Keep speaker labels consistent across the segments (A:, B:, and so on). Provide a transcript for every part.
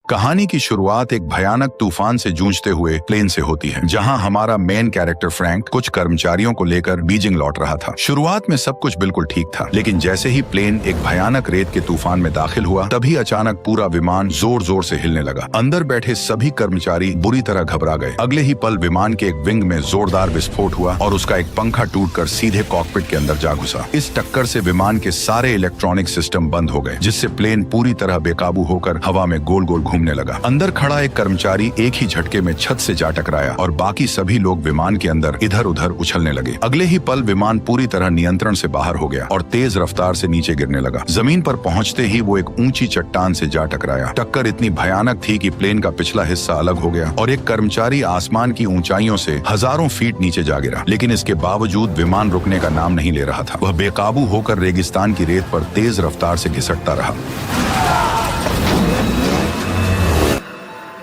A: कहानी की शुरुआत एक भयानक तूफान से जूझते हुए प्लेन से होती है, जहां हमारा मेन कैरेक्टर फ्रैंक कुछ कर्मचारियों को लेकर बीजिंग लौट रहा था। शुरुआत में सब कुछ बिल्कुल ठीक था, लेकिन जैसे ही प्लेन एक भयानक रेत के तूफान में दाखिल हुआ, तभी अचानक पूरा विमान जोर जोर से हिलने लगा। अंदर बैठे सभी कर्मचारी बुरी तरह घबरा गए। अगले ही पल विमान के एक विंग में जोरदार विस्फोट हुआ और उसका एक पंखा टूटकर सीधे कॉकपिट के अंदर जा घुसा। इस टक्कर से विमान के सारे इलेक्ट्रॉनिक सिस्टम बंद हो गए, जिससे प्लेन पूरी तरह बेकाबू होकर हवा में गोल गोल घूमने लगा। अंदर खड़ा एक कर्मचारी एक ही झटके में छत से जा टकराया और बाकी सभी लोग विमान के अंदर इधर उधर उछलने लगे। अगले ही पल विमान पूरी तरह नियंत्रण से बाहर हो गया और तेज रफ्तार से नीचे गिरने लगा। जमीन पर पहुंचते ही वो एक ऊंची चट्टान से जा टकराया। टक्कर इतनी भयानक थी कि प्लेन का पिछला हिस्सा अलग हो गया और एक कर्मचारी आसमान की ऊंचाइयों से हजारों फीट नीचे जा गिरा। लेकिन इसके बावजूद विमान रुकने का नाम नहीं ले रहा था। वह बेकाबू होकर रेगिस्तान की रेत पर तेज रफ्तार से घिसटता रहा।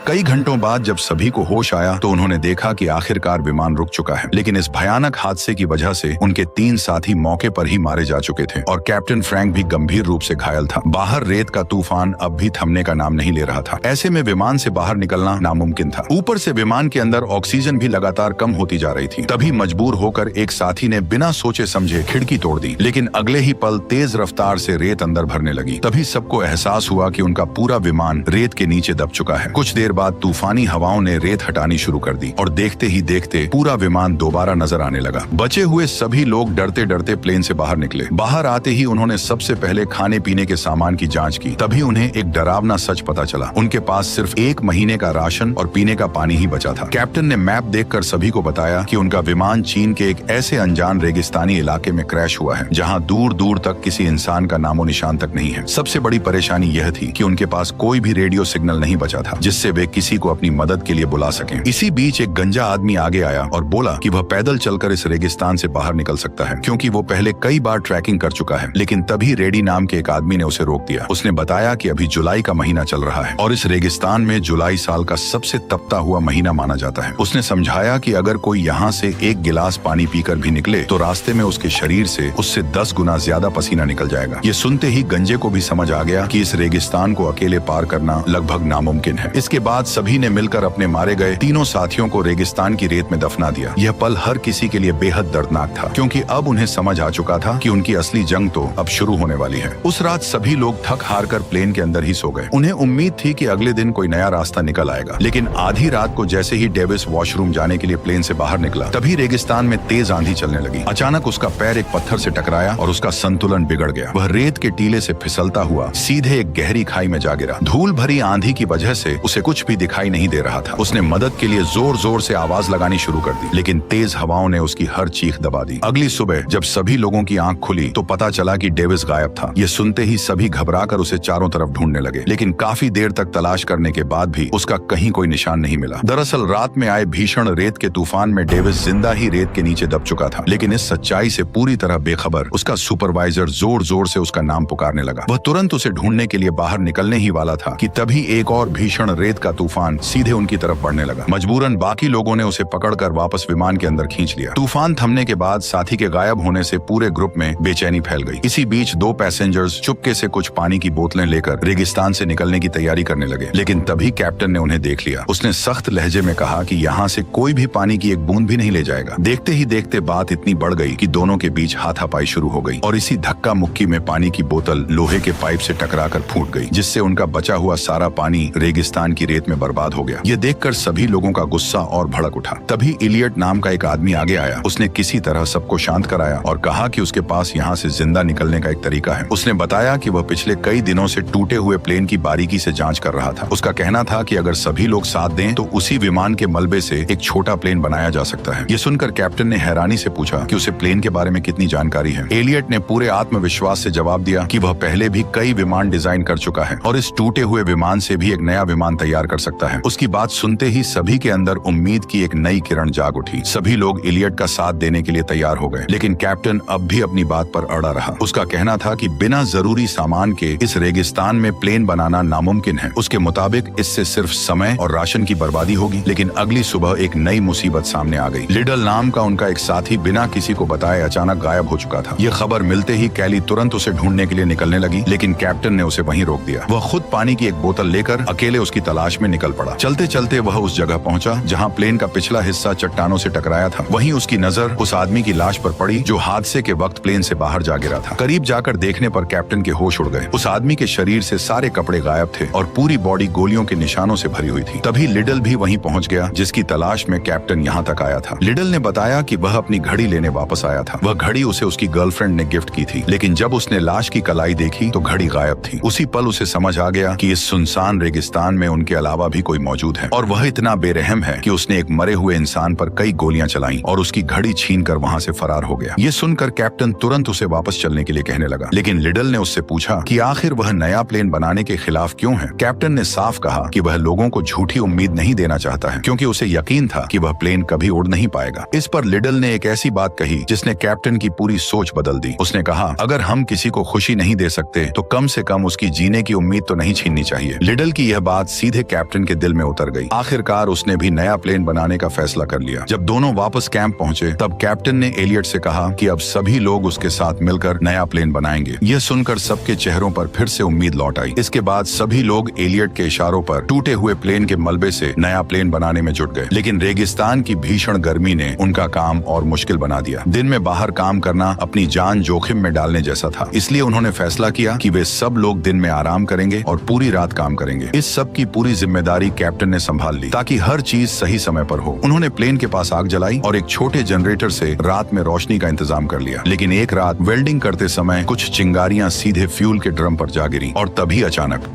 A: कई घंटों बाद जब सभी को होश आया तो उन्होंने देखा कि आखिरकार विमान रुक चुका है। लेकिन इस भयानक हादसे की वजह से उनके 3 साथी मौके पर ही मारे जा चुके थे और कैप्टन फ्रैंक भी गंभीर रूप से घायल था। बाहर रेत का तूफान अब भी थमने का नाम नहीं ले रहा था। ऐसे में विमान से बाहर निकलना नामुमकिन था। ऊपर से विमान के अंदर ऑक्सीजन भी लगातार कम होती जा रही थी। तभी मजबूर होकर एक साथी ने बिना सोचे समझे खिड़की तोड़ दी। लेकिन अगले ही पल तेज रफ्तार से रेत अंदर भरने लगी। तभी सबको एहसास हुआ कि उनका पूरा विमान रेत के नीचे दब चुका है। कुछ देर बाद तूफानी हवाओं ने रेत हटानी शुरू कर दी और देखते ही देखते पूरा विमान दोबारा नजर आने लगा। बचे हुए सभी लोग डरते डरते प्लेन से बाहर निकले। बाहर आते ही उन्होंने सबसे पहले खाने पीने के सामान की जांच की। तभी उन्हें एक डरावना सच पता चला। उनके पास सिर्फ 1 महीने का राशन और पीने का पानी ही बचा था। कैप्टन ने मैप देखकर सभी को बताया कि उनका विमान चीन के एक ऐसे अनजान रेगिस्तानी इलाके में क्रैश हुआ है, जहां दूर दूर तक किसी इंसान का नामो निशान तक नहीं है। सबसे बड़ी परेशानी यह थी कि उनके पास कोई भी रेडियो सिग्नल नहीं बचा था, जिससे वे किसी को अपनी मदद के लिए बुला सकें। इसी बीच एक गंजा आदमी आगे आया और बोला कि वह पैदल चलकर इस रेगिस्तान से बाहर निकल सकता है, क्योंकि वो पहले कई बार ट्रैकिंग कर चुका है। लेकिन तभी रेडी नाम के एक आदमी ने उसे रोक दिया। उसने बताया कि अभी जुलाई का महीना चल रहा है और इस रेगिस्तान में जुलाई साल का सबसे तपता हुआ महीना माना जाता है। उसने समझाया कि अगर कोई यहाँ से 1 गिलास पानी पीकर भी निकले तो रास्ते में उसके शरीर से उससे 10 गुना ज्यादा पसीना निकल जाएगा। ये सुनते ही गंजे को भी समझ आ गया कि इस रेगिस्तान को अकेले पार करना लगभग नामुमकिन है। इसके बाद सभी ने मिलकर अपने मारे गए तीनों साथियों को रेगिस्तान की रेत में दफना दिया। यह पल हर किसी के लिए बेहद दर्दनाक था, क्योंकि अब उन्हें समझ आ चुका था कि उनकी असली जंग तो अब शुरू होने वाली है। उस रात सभी लोग थक हार कर प्लेन के अंदर ही सो गए। उन्हें उम्मीद थी कि अगले दिन कोई नया रास्ता निकल आएगा। लेकिन आधी रात को जैसे ही डेविस वॉशरूम जाने के लिए प्लेन से बाहर निकला, तभी रेगिस्तान में तेज आंधी चलने लगी। अचानक उसका पैर एक पत्थर से टकराया और उसका संतुलन बिगड़ गया। वह रेत के टीले से फिसलता हुआ सीधे एक गहरी खाई में जा गिरा। धूल भरी आंधी की वजह से उसे कुछ भी दिखाई नहीं दे रहा था। उसने मदद के लिए जोर जोर से आवाज लगानी शुरू कर दी, लेकिन तेज हवाओं ने उसकी हर चीख दबा दी। अगली सुबह जब सभी लोगों की आंख खुली तो पता चला कि डेविस गायब था। ये सुनते ही सभी घबराकर उसे चारों तरफ ढूंढने लगे, लेकिन काफी देर तक तलाश करने के बाद भी उसका कहीं कोई निशान नहीं मिला। दरअसल रात में आए भीषण रेत के तूफान में डेविस जिंदा ही रेत के नीचे दब चुका था। लेकिन इस सच्चाई से पूरी तरह बेखबर उसका सुपरवाइजर जोर जोर से उसका नाम पुकारने लगा। वह तुरंत उसे ढूंढने के लिए बाहर निकलने ही वाला था कि तभी एक और भीषण रेत का तूफान सीधे उनकी तरफ बढ़ने लगा। मजबूरन बाकी लोगों ने उसे पकड़कर वापस विमान के अंदर खींच लिया। तूफान थमने के बाद साथी के गायब होने से पूरे ग्रुप में बेचैनी फैल गई। इसी बीच 2 पैसेंजर्स चुपके से कुछ पानी की बोतलें लेकर रेगिस्तान से निकलने की तैयारी करने लगे। लेकिन तभी कैप्टन ने उन्हें देख लिया। उसने सख्त लहजे में कहा कि यहाँ से कोई भी पानी की एक बूंद भी नहीं ले जाएगा। देखते ही देखते बात इतनी बढ़ गई कि दोनों के बीच हाथापाई शुरू हो गई और इसी धक्का मुक्की में पानी की बोतल लोहे के पाइप से टकराकर फूट गई, जिससे उनका बचा हुआ सारा पानी रेगिस्तान की रेत में बर्बाद हो गया। ये देखकर सभी लोगों का गुस्सा और भड़क उठा। तभी इलियट नाम का एक आदमी आगे आया। उसने किसी तरह सबको शांत कराया और कहा कि उसके पास यहाँ से जिंदा निकलने का एक तरीका है। उसने बताया कि वह पिछले कई दिनों से टूटे हुए प्लेन की बारीकी से जांच कर रहा था। उसका कहना था कि अगर सभी लोग साथ दें तो उसी विमान के मलबे से एक छोटा प्लेन बनाया जा सकता है। ये सुनकर कैप्टन ने हैरानी से पूछा कि उसे प्लेन के बारे में कितनी जानकारी है। एलियट ने पूरे आत्मविश्वास से जवाब दिया कि वह पहले भी कई विमान डिजाइन कर चुका है और इस टूटे हुए विमान से भी एक नया विमान तैयार कर सकता है। उसकी बात सुनते ही सभी के अंदर उम्मीद की एक नई किरण जाग उठी। सभी लोग एलियट का साथ देने के लिए तैयार हो गए, लेकिन कैप्टन अब भी अपनी बात पर अड़ा रहा। उसका कहना था कि बिना जरूरी सामान के इस रेगिस्तान में प्लेन बनाना नामुमकिन है। उसके मुताबिक इससे सिर्फ समय और राशन की बर्बादी होगी। लेकिन अगली सुबह एक नई मुसीबत सामने आ गई। लिडल नाम का उनका एक साथी बिना किसी को बताए अचानक गायब हो चुका था। ये खबर मिलते ही कैली तुरंत उसे ढूंढने के लिए निकलने लगी, लेकिन कैप्टन ने उसे वहीं रोक दिया। वह खुद पानी की एक बोतल लेकर अकेले उसकी तलाश में निकल पड़ा। चलते चलते वह उस जगह पहुंचा जहां प्लेन का पिछला हिस्सा चट्टानों से टकराया था। वहीं उसकी नजर उस आदमी की लाश पर पड़ी जो हादसे के वक्त प्लेन से बाहर जा गिरा था। करीब जाकर देखने पर कैप्टन के होश उड़ गए। उस आदमी के शरीर से सारे कपड़े गायब थे और पूरी बॉडी गोलियों के निशानों से भरी हुई थी। तभी लिडल भी वहीं पहुंच गया जिसकी तलाश में कैप्टन यहाँ तक आया था। लिडल ने बताया कि वह अपनी घड़ी लेने वापस आया था। वह घड़ी उसे उसकी गर्लफ्रेंड ने गिफ्ट की थी, लेकिन जब उसने लाश की कलाई देखी तो घड़ी गायब थी। उसी पल उसे समझ आ गया कि इस सुनसान रेगिस्तान में उनके अलावा भी कोई मौजूद है और वह इतना बेरहम है कि उसने एक मरे हुए इंसान पर कई गोलियां चलाई और उसकी घड़ी छीनकर वहां से फरार हो गया। ये सुनकर कैप्टन तुरंत उसे वापस चलने के लिए कहने लगा, लेकिन लिडल ने उससे पूछा कि आखिर वह नया प्लेन बनाने के खिलाफ क्यों है। कैप्टन ने साफ कहा कि वह लोगों को झूठी उम्मीद नहीं देना चाहता है, क्योंकि उसे यकीन था कि वह प्लेन कभी उड़ नहीं पाएगा। इस पर लिडल ने एक ऐसी बात कही जिसने कैप्टन की पूरी सोच बदल दी। उसने कहा, अगर हम किसी को खुशी नहीं दे सकते तो कम से कम उसकी जीने की उम्मीद तो नहीं छीननी चाहिए। लिडल की यह बात सीधे कैप्टन के दिल में उतर गई। आखिरकार उसने भी नया प्लेन बनाने का फैसला कर लिया। जब दोनों वापस कैंप पहुंचे तब कैप्टन ने एलियट से कहा कि अब सभी लोग उसके साथ मिलकर नया प्लेन बनाएंगे। यह सुनकर सबके चेहरों पर फिर से उम्मीद लौट आई। इसके बाद सभी लोग एलियट के इशारों पर टूटे हुए प्लेन के मलबे से नया प्लेन बनाने में जुट गए। लेकिन रेगिस्तान की भीषण गर्मी ने उनका काम और मुश्किल बना दिया। दिन में बाहर काम करना अपनी जान जोखिम में डालने जैसा था, इसलिए उन्होंने फैसला किया कि वे सब लोग दिन में आराम करेंगे और पूरी रात काम करेंगे। इस सब की पूरी जिम्मेदारी कैप्टन ने संभाल ली ताकि हर चीज सही समय पर हो। उन्होंने प्लेन के पास आग जलाई और एक छोटे जनरेटर से रात में रोशनी का इंतजाम कर लिया। लेकिन एक रात वेल्डिंग करते समय कुछ चिंगारियां सीधे फ्यूल के ड्रम पर जा गिरी और तभी अचानक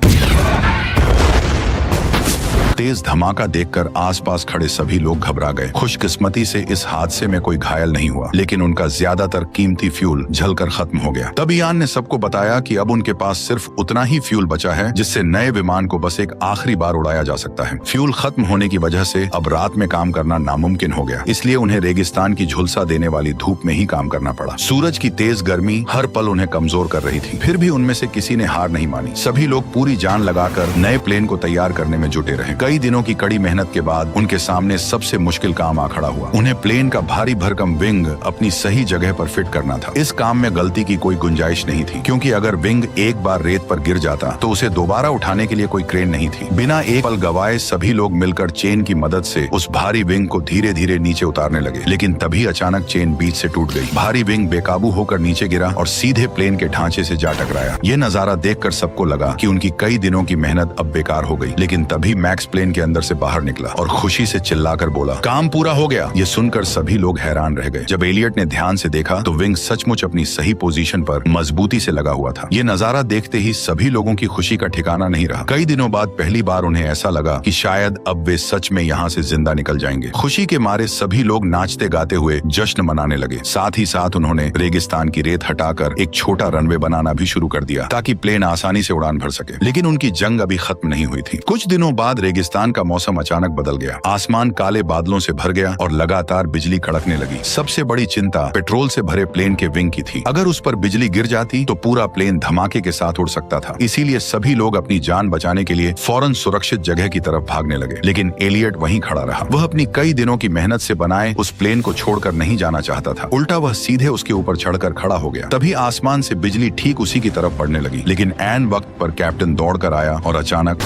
A: तेज धमाका देखकर आसपास खड़े सभी लोग घबरा गए। खुशकिस्मती से इस हादसे में कोई घायल नहीं हुआ, लेकिन उनका ज्यादातर कीमती फ्यूल जलकर खत्म हो गया। तब इयान ने सबको बताया कि अब उनके पास सिर्फ उतना ही फ्यूल बचा है जिससे नए विमान को बस एक आखिरी बार उड़ाया जा सकता है। फ्यूल खत्म होने की वजह से अब रात में काम करना नामुमकिन हो गया, इसलिए उन्हें रेगिस्तान की झुलसा देने वाली धूप में ही काम करना पड़ा। सूरज की तेज गर्मी हर पल उन्हें कमजोर कर रही थी, फिर भी उनमें से किसी ने हार नहीं मानी। सभी लोग पूरी जान लगाकर नए प्लेन को तैयार करने में जुटे रहे। कई दिनों की कड़ी मेहनत के बाद उनके सामने सबसे मुश्किल काम आ खड़ा हुआ। उन्हें प्लेन का भारी भरकम विंग अपनी सही जगह पर फिट करना था। इस काम में गलती की कोई गुंजाइश नहीं थी, क्योंकि अगर विंग एक बार रेत पर गिर जाता तो उसे दोबारा उठाने के लिए कोई क्रेन नहीं थी। बिना एक पल गवाए सभी लोग मिलकर चेन की मदद से उस भारी विंग को धीरे धीरे नीचे उतारने लगे। लेकिन तभी अचानक चेन बीच से टूट गई। भारी विंग बेकाबू होकर नीचे गिरा और सीधे प्लेन के ढांचे से जा टकराया। ये नजारा देखकर सबको लगा कि उनकी कई दिनों की मेहनत अब बेकार हो गई। लेकिन तभी मैक्स प्लेन के अंदर से बाहर निकला और खुशी से चिल्लाकर बोला, काम पूरा हो गया। ये सुनकर सभी लोग हैरान रह गए। जब एलियट ने ध्यान से देखा तो विंग सचमुच अपनी सही पोजीशन पर मजबूती से लगा हुआ था। ये नजारा देखते ही सभी लोगों की खुशी का ठिकाना नहीं रहा। कई दिनों बाद पहली बार उन्हें ऐसा लगा कि शायद अब वे सच में यहाँ से जिंदा निकल जाएंगे। खुशी के मारे सभी लोग नाचते गाते हुए जश्न मनाने लगे। साथ ही साथ उन्होंने रेगिस्तान की रेत हटाकर एक छोटा रनवे बनाना भी शुरू कर दिया ताकि प्लेन आसानी से उड़ान भर सके। लेकिन उनकी जंग अभी खत्म नहीं हुई थी। कुछ दिनों बाद रेगिस्तान का मौसम अचानक बदल गया। आसमान काले बादलों से भर गया और लगातार बिजली कड़कने लगी। सबसे बड़ी चिंता पेट्रोल से भरे प्लेन के विंग की थी। अगर उस पर बिजली गिर जाती तो पूरा प्लेन धमाके के साथ उड़ सकता था। इसीलिए सभी लोग अपनी जान बचाने के लिए फौरन सुरक्षित जगह की तरफ भागने लगे। लेकिन एलियट वहीं खड़ा रहा। वह अपनी कई दिनों की मेहनत से बनाए उस प्लेन को छोड़कर नहीं जाना चाहता था। उल्टा वह सीधे उसके ऊपर चढ़कर खड़ा हो गया। तभी आसमान से बिजली ठीक उसी की तरफ पड़ने लगी। लेकिन ऐन वक्त पर कैप्टन दौड़कर आया और अचानक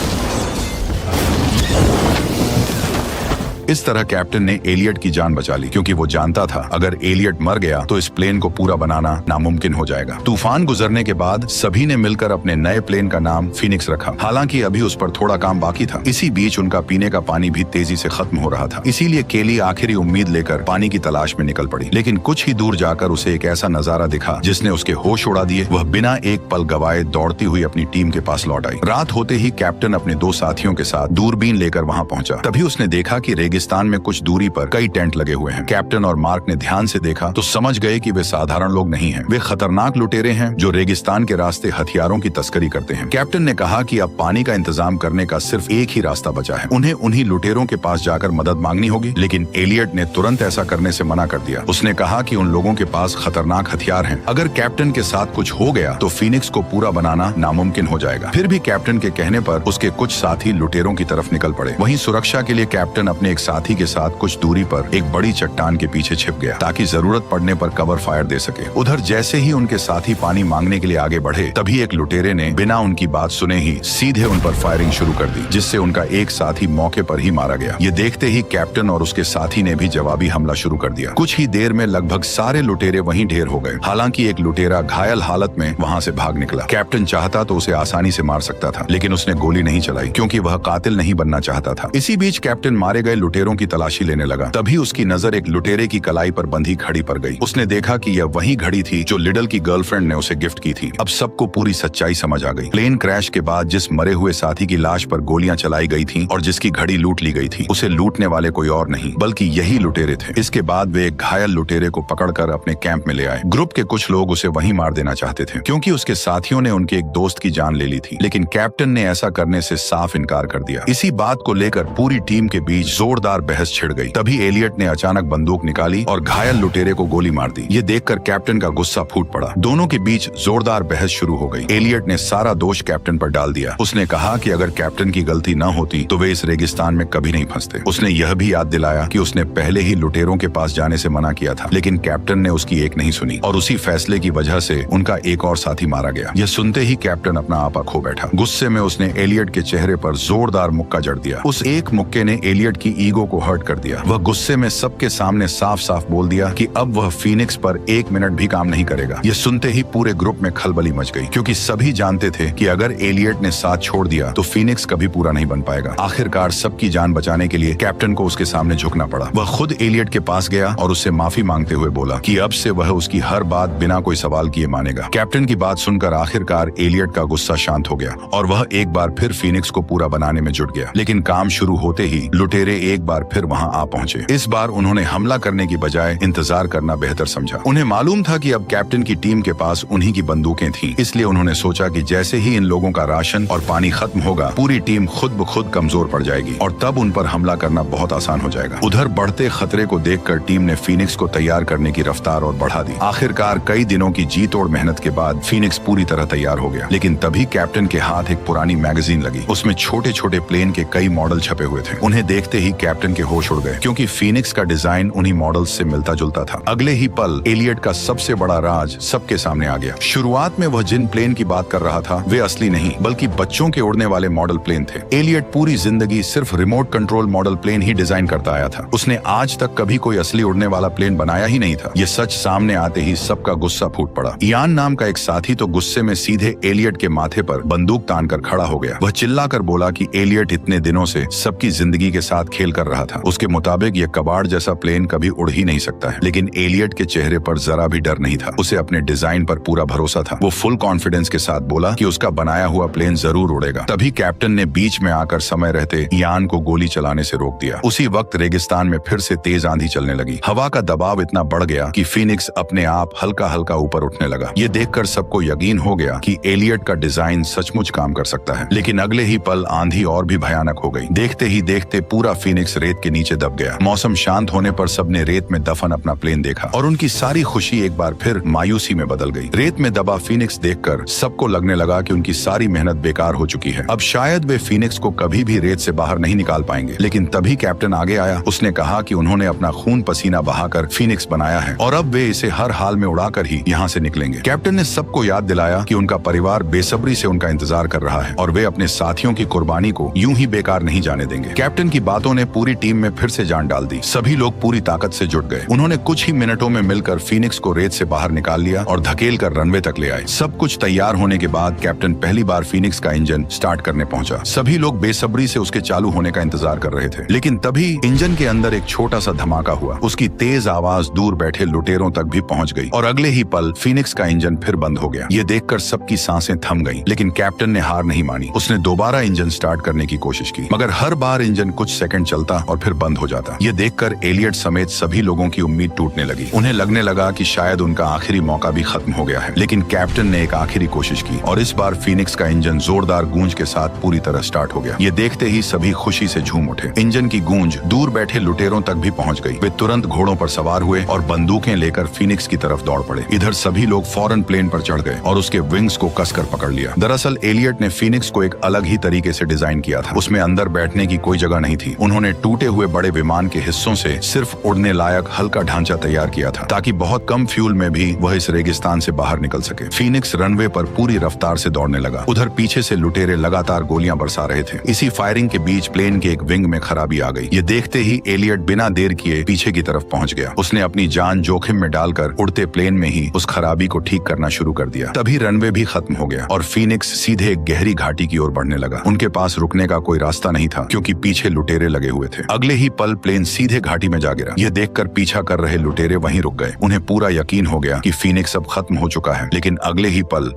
A: इस तरह कैप्टन ने एलियट की जान बचा ली, क्योंकि वो जानता था अगर एलियट मर गया तो इस प्लेन को पूरा बनाना नामुमकिन हो जाएगा। तूफान गुजरने के बाद सभी ने मिलकर अपने नए प्लेन का नाम फिनिक्स रखा। हालांकि अभी उस पर थोड़ा काम बाकी था। इसी बीच उनका पीने का पानी भी तेजी से खत्म हो रहा था। इसीलिए केली आखिरी उम्मीद लेकर पानी की तलाश में निकल पड़ी। लेकिन कुछ ही दूर जाकर उसे एक ऐसा नजारा दिखा जिसने उसके होश उड़ा दिए। वह बिना एक पल गवाए दौड़ती हुई अपनी टीम के पास लौट आई। रात होते ही कैप्टन अपने दो साथियों के साथ दूरबीन लेकर वहां पहुंचा। तभी उसने देखा कि रेगिस्तान रेगिस्तान में कुछ दूरी पर कई टेंट लगे हुए हैं। कैप्टन और मार्क ने ध्यान से देखा तो समझ गए कि वे साधारण लोग नहीं हैं। वे खतरनाक लुटेरे हैं जो रेगिस्तान के रास्ते हथियारों की तस्करी करते हैं। कैप्टन ने कहा कि अब पानी का इंतजाम करने का सिर्फ एक ही रास्ता बचा है, उन्हें उन्हीं लुटेरों के पास जाकर मदद मांगनी होगी। लेकिन एलियट ने तुरंत ऐसा करने से मना कर दिया। उसने कहा कि उन लोगों के पास खतरनाक हथियार हैं। अगर कैप्टन के साथ कुछ हो गया तो फीनिक्स को पूरा बनाना नामुमकिन हो जाएगा। फिर भी कैप्टन के कहने पर उसके कुछ साथी लुटेरों की तरफ निकल पड़े। वहीं सुरक्षा के लिए कैप्टन अपने एक साथी के साथ कुछ दूरी पर एक बड़ी चट्टान के पीछे छिप गया ताकि जरूरत पड़ने पर कवर फायर दे सके। उधर जैसे ही उनके साथी पानी मांगने के लिए आगे बढ़े तभी एक लुटेरे ने बिना उनकी बात सुने ही सीधे उन पर फायरिंग शुरू कर दी, जिससे उनका एक साथी मौके पर ही मारा गया। ये देखते ही कैप्टन और उसके साथी ने भी जवाबी हमला शुरू कर दिया। कुछ ही देर में लगभग सारे लुटेरे वहीं ढेर हो गए। हालांकि एक लुटेरा घायल हालत में वहां से भाग निकला। कैप्टन चाहता तो उसे आसानी से मार सकता था, लेकिन उसने गोली नहीं चलाई क्योंकि वह कातिल नहीं बनना चाहता था। इसी बीच कैप्टन मारे गए लुटेरों की तलाशी लेने लगा। तभी उसकी नजर एक लुटेरे की कलाई पर बंधी घड़ी पर गई। उसने देखा कि यह वही घड़ी थी जो लिडल की गर्लफ्रेंड ने उसे गिफ्ट की थी। अब सबको पूरी सच्चाई समझ आ गई। प्लेन क्रैश के बाद जिस मरे हुए साथी की लाश पर गोलियां चलाई गई थी और जिसकी घड़ी लूट ली गई थी, उसे लूटने वाले कोई और नहीं बल्कि यही लुटेरे थे। इसके बाद वे एक घायल लुटेरे को पकड़कर अपने कैंप में ले आए। ग्रुप के कुछ लोग उसे वहीं मार देना चाहते थे क्योंकि उसके साथियों ने उनके एक दोस्त की जान ले ली थी, लेकिन कैप्टन ने ऐसा करने से साफ इनकार कर दिया। इसी बात को लेकर पूरी टीम के बीच जोरदार बहस छिड़ गई। तभी एलियट ने अचानक बंदूक निकाली और घायल लुटेरे को गोली मार दी। ये देखकर कैप्टन का गुस्सा फूट पड़ा। दोनों के बीच जोरदार बहस शुरू हो गई। एलियट ने सारा दोष कैप्टन पर डाल दिया। उसने कहा कि अगर कैप्टन की गलती न होती तो वे इस रेगिस्तान में कभी नहीं फंसते। उसने यह भी याद दिलाया कि उसने पहले ही लुटेरों के पास जाने से मना किया था, लेकिन कैप्टन ने उसकी एक नहीं सुनी और उसी फैसले की वजह से उनका एक और साथी मारा गया। यह सुनते ही कैप्टन अपना आपा खो बैठा। गुस्से में उसने एलियट के चेहरे पर जोरदार मुक्का जड़ दिया। उस एक मुक्के ने एलियट की ईगो को हर्ट कर दिया। वह गुस्से में सबके सामने साफ साफ बोल दिया कि अब वह फीनिक्स पर 1 मिनट भी काम नहीं करेगा। यह सुनते ही पूरे ग्रुप में खलबली मच गई क्योंकि सभी जानते थे कि अगर एलियट ने साथ छोड़ दिया तो फीनिक्स कभी पूरा नहीं बन पाएगा। आखिरकार सबकी जान बचाने के लिए कैप्टन को उसके सामने झुकना पड़ा। वह खुद एलियट के पास गया और उससे माफी मांगते हुए बोला कि अब से वह उसकी हर बात बिना कोई सवाल किए मानेगा। कैप्टन की बात सुनकर आखिरकार एलियट का गुस्सा शांत हो गया और वह एक बार फिर फीनिक्स को पूरा बनाने में जुट गया। लेकिन काम शुरू होते ही लुटेरे एक बार फिर वहां आ पहुंचे। इस बार उन्होंने हमला करने की बजाय इंतजार करना बेहतर समझा। उन्हें मालूम था कि अब कैप्टन की टीम के पास उन्हीं की बंदूकें थीं, इसलिए उन्होंने सोचा कि जैसे ही इन लोगों का राशन और पानी खत्म होगा पूरी टीम खुद ब खुद कमजोर पड़ जाएगी और तब उन पर हमला करना बहुत आसान हो जाएगा। उधर बढ़ते खतरे को देखकर टीम ने फीनिक्स को तैयार करने की रफ्तार और बढ़ा दी। आखिरकार कई दिनों की जी तोड़ मेहनत के बाद फीनिक्स पूरी तरह तैयार हो गया। लेकिन तभी कैप्टन के हाथ एक पुरानी मैगजीन लगी। उसमें छोटे छोटे प्लेन के कई मॉडल छपे हुए थे। उन्हें देखते ही कैप्टन के होश उड़ गए क्योंकि फीनिक्स का डिजाइन उन्हीं मॉडल्स से मिलता जुलता था। अगले ही पल एलियट का सबसे बड़ा राज सबके सामने आ गया। शुरुआत में वह जिन प्लेन की बात कर रहा था वे असली नहीं बल्कि बच्चों के उड़ने वाले मॉडल प्लेन थे। एलियट पूरी जिंदगी सिर्फ रिमोट कंट्रोल मॉडल प्लेन ही डिजाइन करता आया था। उसने आज तक कभी कोई असली उड़ने वाला प्लेन बनाया ही नहीं था। ये सच सामने आते ही सबका गुस्सा फूट पड़ा। इयान नाम का एक साथी तो गुस्से में सीधे एलियट के माथे पर बंदूक तान कर खड़ा हो गया। वह चिल्लाकर बोला कि एलियट इतने दिनों से सबकी जिंदगी के साथ खेल कर रहा था। उसके मुताबिक यह कबाड़ जैसा प्लेन कभी उड़ ही नहीं सकता है। लेकिन एलियट के चेहरे पर जरा भी डर नहीं था। उसे अपने डिजाइन पर पूरा भरोसा था। वो फुल कॉन्फिडेंस के साथ बोला कि उसका बनाया हुआ प्लेन जरूर उड़ेगा। तभी कैप्टन ने बीच में आकर समय रहते इयान को गोली चलाने से रोक दिया। उसी वक्त रेगिस्तान में फिर से तेज आंधी चलने लगी। हवा का दबाव इतना बढ़ गया कि फीनिक्स अपने आप हल्का हल्का ऊपर उठने लगा। ये देखकर सबको यकीन हो गया कि एलियट का डिजाइन सचमुच काम कर सकता है। लेकिन अगले ही पल आंधी और भी भयानक हो गई। देखते ही देखते पूरा फीनिक्स रेत के नीचे दब गया। मौसम शांत होने पर सबने रेत में दफन अपना प्लेन देखा और उनकी सारी खुशी एक बार फिर मायूसी में बदल गई। रेत में दबा फीनिक्स देखकर सबको लगने लगा कि उनकी सारी मेहनत बेकार हो चुकी है। अब शायद वे फीनिक्स को कभी भी रेत से बाहर नहीं निकाल पाएंगे। लेकिन तभी कैप्टन आगे आया। उसने कहा कि उन्होंने अपना खून पसीना बहाकर फीनिक्स बनाया है और अब वे इसे हर हाल में उड़ाकर ही यहाँ से निकलेंगे। कैप्टन ने सबको याद दिलाया कि उनका परिवार बेसब्री से उनका इंतजार कर रहा है और वे अपने साथियों की कुर्बानी को यूं ही बेकार नहीं जाने देंगे। कैप्टन की बातों ने पूरी टीम में फिर से जान डाल दी। सभी लोग पूरी ताकत से जुट गए। उन्होंने कुछ ही मिनटों में मिलकर फीनिक्स को रेत से बाहर निकाल लिया और धकेल कर रनवे तक ले आए। सब कुछ तैयार होने के बाद कैप्टन पहली बार फीनिक्स का इंजन स्टार्ट करने पहुंचा। सभी लोग बेसब्री से उसके चालू होने का इंतजार कर रहे थे। लेकिन तभी इंजन के अंदर एक छोटा सा धमाका हुआ। उसकी तेज आवाज दूर बैठे लुटेरों तक भी पहुंच गई और अगले ही पल फीनिक्स का इंजन फिर बंद हो गया। ये देखकर सबकी सांसें थम गईं। लेकिन कैप्टन ने हार नहीं मानी। उसने दोबारा इंजन स्टार्ट करने की कोशिश की, मगर हर बार इंजन कुछ सेकंड चलता चलता और फिर बंद हो जाता। ये देखकर एलियट समेत सभी लोगों की उम्मीद टूटने लगी। उन्हें लगने लगा कि शायद उनका आखिरी मौका भी खत्म हो गया है। लेकिन कैप्टन ने एक आखिरी कोशिश की और इस बार फीनिक्स का इंजन जोरदार गूंज के साथ पूरी तरह स्टार्ट हो गया। ये देखते ही सभी खुशी से झूम उठे। इंजन की गूंज दूर बैठे लुटेरों तक भी पहुंच गई। वे तुरंत घोड़ों पर सवार हुए और बंदूकें लेकर फीनिक्स की तरफ दौड़ पड़े। इधर सभी लोग फौरन प्लेन पर चढ़ गए और उसके विंग्स को कसकर पकड़ लिया। दरअसल एलियट ने फीनिक्स को एक अलग ही तरीके से डिजाइन किया था। उसमें अंदर बैठने की कोई जगह नहीं थी। उन्होंने टूटे हुए बड़े विमान के हिस्सों से सिर्फ उड़ने लायक हल्का ढांचा तैयार किया था ताकि बहुत कम फ्यूल में भी वह इस रेगिस्तान से बाहर निकल सके। फीनिक्स रनवे पर पूरी रफ्तार से दौड़ने लगा। उधर पीछे से लुटेरे लगातार गोलियां बरसा रहे थे। इसी फायरिंग के बीच प्लेन के एक विंग में खराबी आ गई। ये देखते ही एलियट बिना देर किए पीछे की तरफ पहुंच गया। उसने अपनी जान जोखिम में डालकर उड़ते प्लेन में ही उस खराबी को ठीक करना शुरू कर दिया। तभी रनवे भी खत्म हो गया और फीनिक्स सीधे एक गहरी घाटी की ओर बढ़ने लगा। उनके पास रुकने का कोई रास्ता नहीं था क्योंकि पीछे लुटेरे लगे हुए थे। अगले ही पल प्लेन सीधे घाटी में जा गिरा। यह देखकर पीछा कर रहे लुटेरे वहीं रुक गए। उन्हें पूरा यकीन हो गया कि फीनिक्स अब खत्म हो चुका है। लेकिन अगले ही पल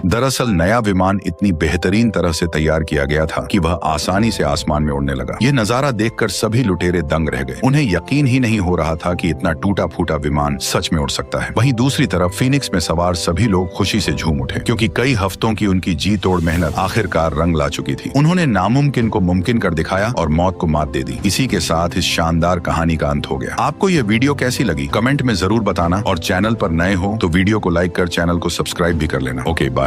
A: दरअसल नया विमान इतनी बेहतरीन तरह से तैयार किया गया था कि वह आसानी से आसमान में उड़ने लगा। यह नजारा देखकर सभी लुटेरे दंग रह गए। उन्हें यकीन ही नहीं हो रहा था कि इतना टूटा फूटा विमान सच में उड़ सकता है। वहीं दूसरी तरफ फीनिक्स में सवार सभी लोग खुशी से झूम उठे क्योंकि कई हफ्तों की उनकी जी तोड़ मेहनत आखिरकार रंग ला चुकी थी। उन्होंने नामुमकिन को मुमकिन कर दिखाया और मौत को मात दे दी। इसी के साथ इस शानदार कहानी का अंत हो गया। आपको यह वीडियो कैसी लगी कमेंट में जरूर बताना और चैनल पर नए हो तो वीडियो को लाइक कर चैनल को सब्सक्राइब भी कर लेना। Okay bye.